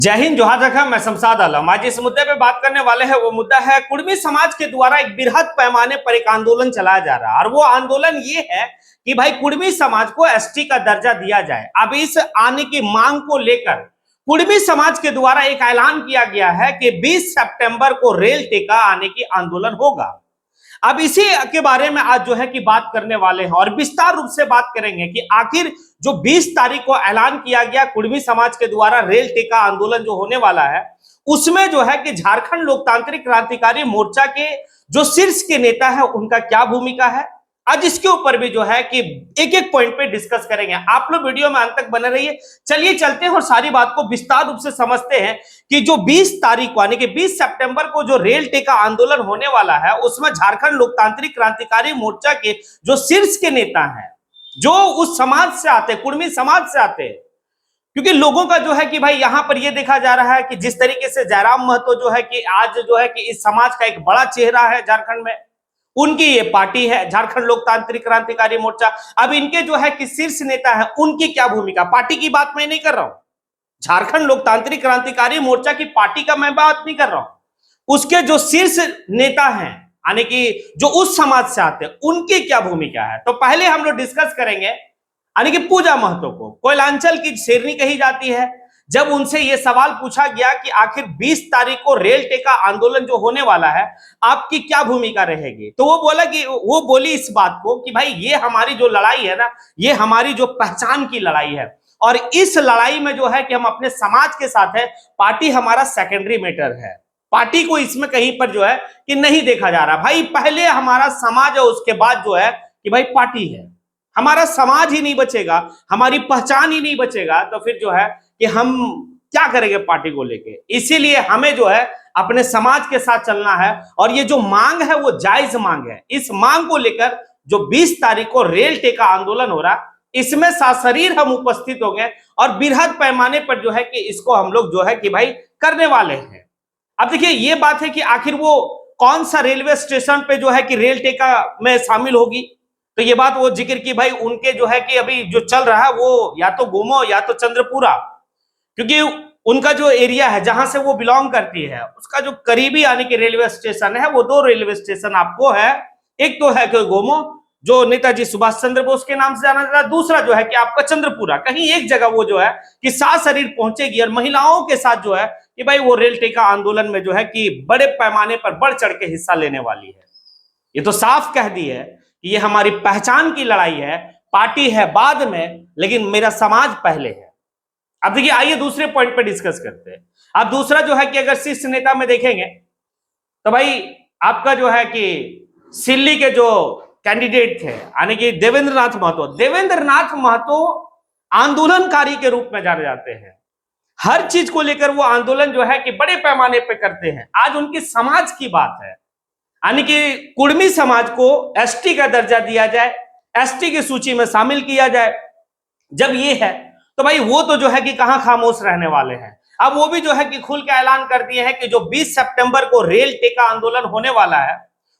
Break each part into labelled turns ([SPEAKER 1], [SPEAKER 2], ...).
[SPEAKER 1] जय हिंद, जोहार रखा। मैं शमशाद आलम। आज इस मुद्दे पे बात करने वाले हैं। वो मुद्दा है कुर्मी समाज के द्वारा एक बृहद पैमाने पर एक आंदोलन चलाया जा रहा है और वो आंदोलन ये है कि भाई कुर्मी समाज को एसटी का दर्जा दिया जाए। अब इस आने की मांग को लेकर कुर्मी समाज के द्वारा एक ऐलान किया गया है कि 20 सितंबर को रेल टेका आने की आंदोलन होगा। अब इसी के बारे में आज जो है कि बात करने वाले हैं और विस्तार रूप से बात करेंगे कि आखिर जो 20 तारीख को ऐलान किया गया कुर्मी समाज के द्वारा रेल टेका आंदोलन जो होने वाला है, उसमें जो है कि झारखंड लोकतांत्रिक क्रांतिकारी मोर्चा के जो शीर्ष के नेता है उनका क्या भूमिका है। आज इसके ऊपर भी जो है कि एक एक पॉइंट पे डिस्कस करेंगे। आप लोग वीडियो में अंत तक बने रहिए। चलिए चलते हैं और सारी बात को विस्तार रूप से समझते हैं कि जो 20 तारीख को यानी कि 20 सितंबर को जो रेल टेका आंदोलन होने वाला है उसमें झारखंड लोकतांत्रिक क्रांतिकारी मोर्चा के जो शीर्ष के नेता हैं, जो उस समाज से आते, कुर्मी समाज से आते हैं, क्योंकि लोगों का जो है कि भाई यहां पर यह देखा जा रहा है कि जिस तरीके से जयराम महतो जो है कि आज जो है कि इस समाज का एक बड़ा चेहरा है झारखंड में, उनकी ये पार्टी है झारखंड लोकतांत्रिक क्रांतिकारी मोर्चा। अब इनके जो है कि शीर्ष नेता है, उनकी क्या भूमिका। पार्टी की बात मैं नहीं कर रहा हूं, झारखंड लोकतांत्रिक क्रांतिकारी मोर्चा की पार्टी का मैं बात नहीं कर रहा हूं। उसके जो शीर्ष नेता हैं यानी कि जो उस समाज से आते हैं, उनकी क्या भूमिका है। तो पहले हम लोग डिस्कस करेंगे यानी कि पूजा महतो को कोयलांचल की शेरनी कही जाती है। जब उनसे यह सवाल पूछा गया कि आखिर 20 तारीख को रेल टेका आंदोलन जो होने वाला है, आपकी क्या भूमिका रहेगी, तो वो बोली इस बात को कि भाई ये हमारी जो लड़ाई है ना, ये हमारी जो पहचान की लड़ाई है और इस लड़ाई में जो है कि हम अपने समाज के साथ है, पार्टी हमारा सेकेंडरी मैटर है। पार्टी को इसमें कहीं पर जो है कि नहीं देखा जा रहा। भाई पहले हमारा समाज है, उसके बाद जो है कि भाई पार्टी है। हमारा समाज ही नहीं बचेगा, हमारी पहचान ही नहीं बचेगा, तो फिर जो है कि हम क्या करेंगे पार्टी को लेके। इसीलिए हमें जो है अपने समाज के साथ चलना है और ये जो मांग है वो जायज मांग है। इस मांग को लेकर जो 20 तारीख को रेल टेका आंदोलन हो रहा, इसमें सशरीर हम उपस्थित होंगे और बृहद पैमाने पर जो है कि इसको हम लोग जो है कि भाई करने वाले हैं। अब देखिए ये बात है कि आखिर वो कौन सा रेलवे स्टेशन पे जो है कि रेल टेका में शामिल होगी, तो ये बात वो जिक्र की भाई उनके जो है कि अभी जो चल रहा है वो या तो गोमो या तो चंद्रपुरा, क्योंकि उनका जो एरिया है जहां से वो बिलोंग करती है उसका जो करीबी यानी कि रेलवे स्टेशन है, वो 2 रेलवे स्टेशन आपको है। एक तो है कि गोमो जो नेताजी सुभाष चंद्र बोस के नाम से जाना जाता है, दूसरा जो है कि आपका चंद्रपुरा। कहीं एक जगह वो जो है कि सशरीर पहुंचेगी और महिलाओं के साथ जो है कि भाई वो रेल टेका आंदोलन में जो है कि बड़े पैमाने पर बढ़ चढ़ के हिस्सा लेने वाली है। ये तो साफ कह दी है कि ये हमारी पहचान की लड़ाई है, पार्टी है बाद में, लेकिन मेरा समाज पहले है। अब देखिए आइए दूसरे पॉइंट पे डिस्कस करते हैं। अब दूसरा जो है कि अगर शीर्ष नेता में देखेंगे तो भाई आपका जो है कि सिल्ली के जो कैंडिडेट थे यानी कि देवेंद्र नाथ महतो आंदोलनकारी के रूप में जाने जाते हैं। हर चीज को लेकर वो आंदोलन जो है कि बड़े पैमाने पे करते हैं। आज उनकी समाज की बात है यानी कि कुर्मी समाज को एसटी का दर्जा दिया जाए, एसटी की सूची में शामिल किया जाए। जब ये है तो भाई वो तो जो है कि कहां खामोश रहने वाले हैं। अब वो भी जो है कि खुल के ऐलान कर दिए हैं कि जो 20 सितंबर को रेल टेका आंदोलन होने वाला है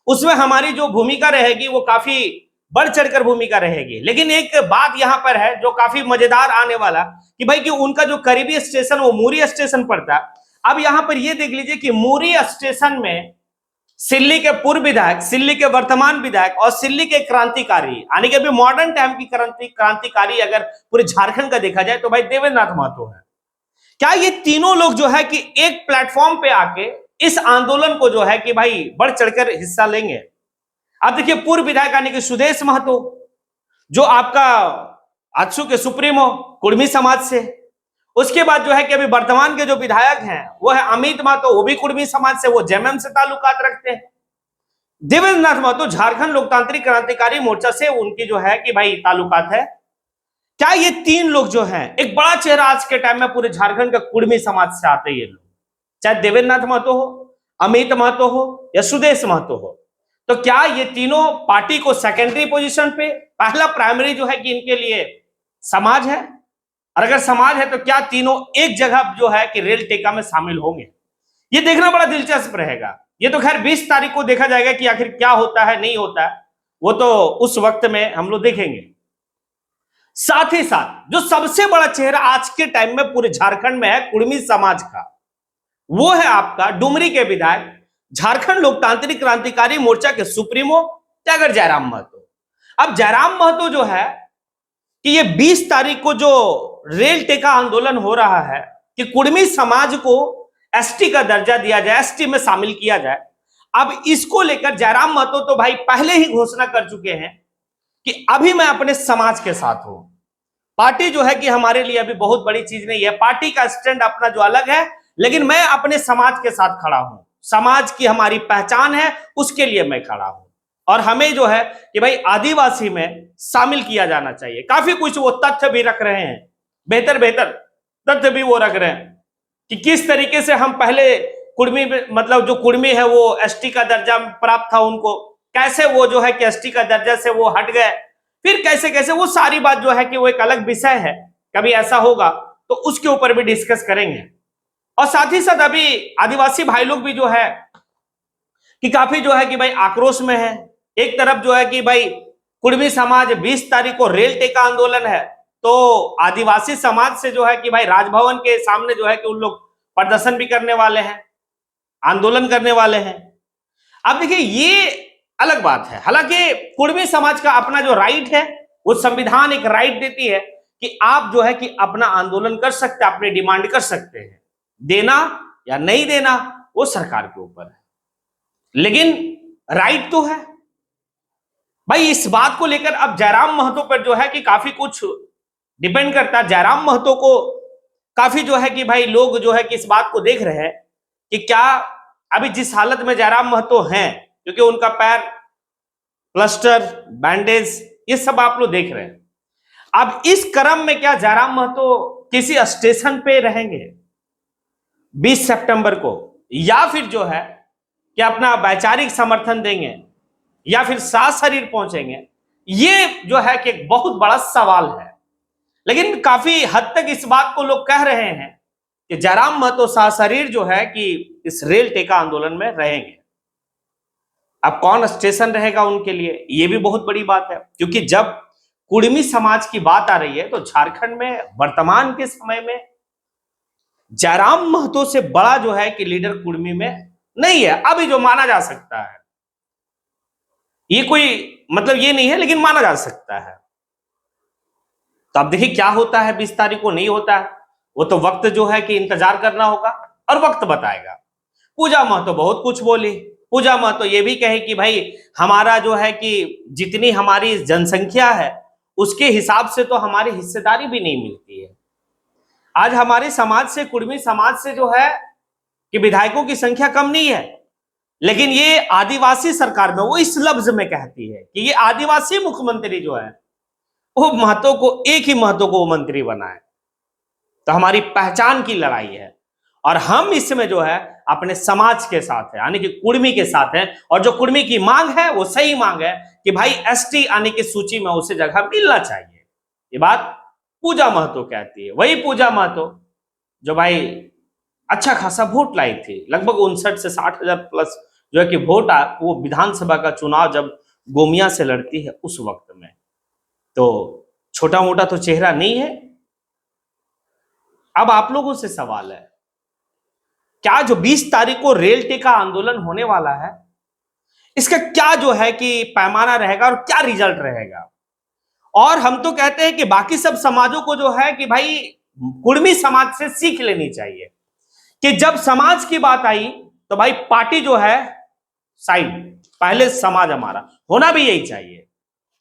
[SPEAKER 1] उसमें हमारी जो भूमिका रहेगी वो काफी बढ़ चढ़कर भूमिका रहेगी। लेकिन एक बात यहां पर है जो काफी मजेदार आने वाला कि भाई कि उनका जो करीबी स्टेशन वो मूरी स्टेशन पड़ता है। अब यहां पर ये देख लीजिए कि मूरी स्टेशन में सिल्ली के पूर्व विधायक, सिल्ली के वर्तमान विधायक और सिल्ली के क्रांतिकारी यानी कि अभी मॉडर्न टाइम की क्रांतिकारी अगर पूरे झारखंड का देखा जाए तो भाई देवेंद्र नाथ महतो है। क्या ये तीनों लोग जो है कि एक प्लेटफॉर्म पे आके इस आंदोलन को जो है कि भाई बढ़ चढ़कर हिस्सा लेंगे। अब देखिए पूर्व विधायक यानी कि सुदेश महतो जो आपका आजसू के सुप्रीमो कुर्मी समाज से, उसके बाद जो है कि अभी वर्तमान के जो विधायक हैं वो है अमित महतो, वो भी कुर्मी समाज से, वो जेएमएम से ताल्लुकात रखते हैं। देवेंद्र नाथ महतो झारखंड लोकतांत्रिक क्रांतिकारी मोर्चा से उनकी जो है कि भाई ताल्लुकात है। क्या ये 3 लोग जो हैं एक बड़ा चेहरा आज के टाइम में पूरे झारखंड का कुर्मी समाज से आते हैं ये लोग, चाहे देवेंद्र नाथ महतो हो, अमित महतो हो या सुदेश महतो हो। तो क्या ये तीनों पार्टी को सेकेंडरी पोजीशन पे, पहला प्राइमरी जो है कि इनके लिए समाज है, और अगर समाज है तो क्या तीनों एक जगह जो है कि रेल टेका में शामिल होंगे, ये देखना बड़ा दिलचस्प रहेगा। ये तो खैर 20 तारीख को देखा जाएगा कि आखिर क्या होता है नहीं होता है, वो तो उस वक्त में हम लोग देखेंगे। साथ ही साथ जो सबसे बड़ा चेहरा आज के टाइम में पूरे झारखंड में है कुर्मी समाज का, वो है आपका डुमरी के विधायक, झारखंड लोकतांत्रिक क्रांतिकारी मोर्चा के सुप्रीमो टाइगर जयराम महतो। अब जयराम महतो जो है कि ये 20 तारीख को जो रेल टेका आंदोलन हो रहा है कि कुर्मी समाज को एसटी का दर्जा दिया जाए, एसटी में शामिल किया जाए, अब इसको लेकर जयराम महतो तो भाई पहले ही घोषणा कर चुके हैं कि अभी मैं अपने समाज के साथ हूं। पार्टी जो है कि हमारे लिए अभी बहुत बड़ी चीज नहीं है, पार्टी का स्टैंड अपना जो अलग है, लेकिन मैं अपने समाज के साथ खड़ा हूं। समाज की हमारी पहचान है, उसके लिए मैं खड़ा हूं और हमें जो है कि भाई आदिवासी में शामिल किया जाना चाहिए। काफी कुछ वो तथ्य भी रख रहे हैं, बेहतर बेहतर तथ्य भी वो रख रहे हैं कि किस तरीके से हम पहले कुर्मी मतलब जो कुर्मी है वो एसटी का दर्जा प्राप्त था उनको, कैसे वो जो है कि एसटी का दर्जा से वो हट गए, फिर कैसे कैसे वो सारी बात जो है कि वो एक अलग विषय है, कभी ऐसा होगा तो उसके ऊपर भी डिस्कस करेंगे। और साथ ही साथ अभी आदिवासी भाई लोग भी जो है कि काफी जो है कि भाई आक्रोश में है। एक तरफ जो है कि भाई कुर्मी समाज 20 तारीख को रेल टेका आंदोलन है, तो आदिवासी समाज से जो है कि भाई राजभवन के सामने जो है कि उन लोग प्रदर्शन भी करने वाले हैं, आंदोलन करने वाले हैं। अब देखिए ये अलग बात है, हालांकि कुर्मी समाज का अपना जो राइट है, वो संविधान एक राइट देती है कि आप जो है कि अपना आंदोलन कर सकते हैं, अपनी डिमांड कर सकते हैं, देना या नहीं देना वो सरकार के ऊपर है, लेकिन राइट तो है भाई। इस बात को लेकर अब जयराम महतो पर जो है कि काफी कुछ डिपेंड करता है। जयराम महतो को काफी जो है कि भाई लोग जो है कि इस बात को देख रहे हैं कि क्या अभी जिस हालत में जयराम महतो हैं, क्योंकि उनका पैर प्लास्टर बैंडेज ये सब आप लोग देख रहे हैं, अब इस क्रम में क्या जयराम महतो किसी स्टेशन पे रहेंगे 20 सितंबर को, या फिर जो है कि अपना वैचारिक समर्थन देंगे, या फिर सशरीर पहुंचेंगे, ये जो है कि एक बहुत बड़ा सवाल है। लेकिन काफी हद तक इस बात को लोग कह रहे हैं कि जयराम महतो सशरीर जो है कि इस रेल टेका आंदोलन में रहेंगे। अब कौन स्टेशन रहेगा उनके लिए, ये भी बहुत बड़ी बात है, क्योंकि जब कुर्मी समाज की बात आ रही है तो झारखंड में वर्तमान के समय में जयराम महतो से बड़ा जो है कि लीडर कुर्मी में नहीं है अभी जो माना जा सकता है। ये कोई मतलब ये नहीं है, लेकिन माना जा सकता है। तो अब देखिए क्या होता है 20 तारीख को, नहीं होता है वो तो वक्त जो है कि इंतजार करना होगा और वक्त बताएगा। पूजा महतो बहुत कुछ बोली, पूजा महतो ये भी कहे कि भाई हमारा जो है कि जितनी हमारी जनसंख्या है उसके हिसाब से तो हमारी हिस्सेदारी भी नहीं मिलती है। आज हमारे समाज से, कुर्मी समाज से जो है कि विधायकों की संख्या कम नहीं है, लेकिन ये आदिवासी सरकार में वो इस लफ्ज में कहती है कि ये आदिवासी मुख्यमंत्री जो है वो महतो को, एक ही महतो को वो मंत्री बनाए। तो हमारी पहचान की लड़ाई है और हम इसमें जो है अपने समाज के साथ है, यानी कि कुर्मी के साथ है। और जो कुर्मी की मांग है वो सही मांग है कि भाई एसटी आने की सूची में उसे जगह मिलना चाहिए। ये बात पूजा महतो कहती है, वही पूजा महतो जो भाई अच्छा खासा वोट लाई थी, लगभग 59 से 60,000 प्लस जो है कि वोट वो विधानसभा का चुनाव जब गोमिया से लड़ती है उस वक्त में। तो छोटा मोटा तो चेहरा नहीं है। अब आप लोगों से सवाल है, क्या जो 20 तारीख को रेल टेका आंदोलन होने वाला है इसका क्या जो है कि पैमाना रहेगा और क्या रिजल्ट रहेगा? और हम तो कहते हैं कि बाकी सब समाजों को जो है कि भाई कुर्मी समाज से सीख लेनी चाहिए कि जब समाज की बात आई तो भाई पार्टी जो है साइड, पहले समाज हमारा होना भी यही चाहिए।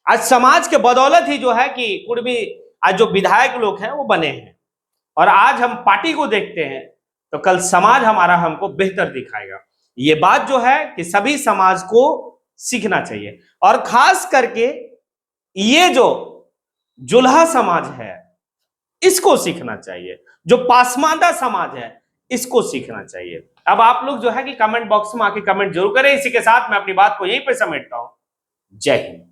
[SPEAKER 1] आज समाज के बदौलत ही जो है कि कुर्मी आज जो विधायक लोग हैं वो बने हैं, और आज हम पार्टी को देखते हैं तो कल समाज हमारा हमको बेहतर दिखाएगा। ये बात जो है कि सभी समाज को सीखना चाहिए, और खास करके ये जो जुल्हा समाज है इसको सीखना चाहिए, जो पासमानदा समाज है इसको सीखना चाहिए। अब आप लोग जो है कि कमेंट बॉक्स में आके कमेंट जरूर करें। इसी के साथ मैं अपनी बात को यहीं पे समेटता हूं। जय हिंद।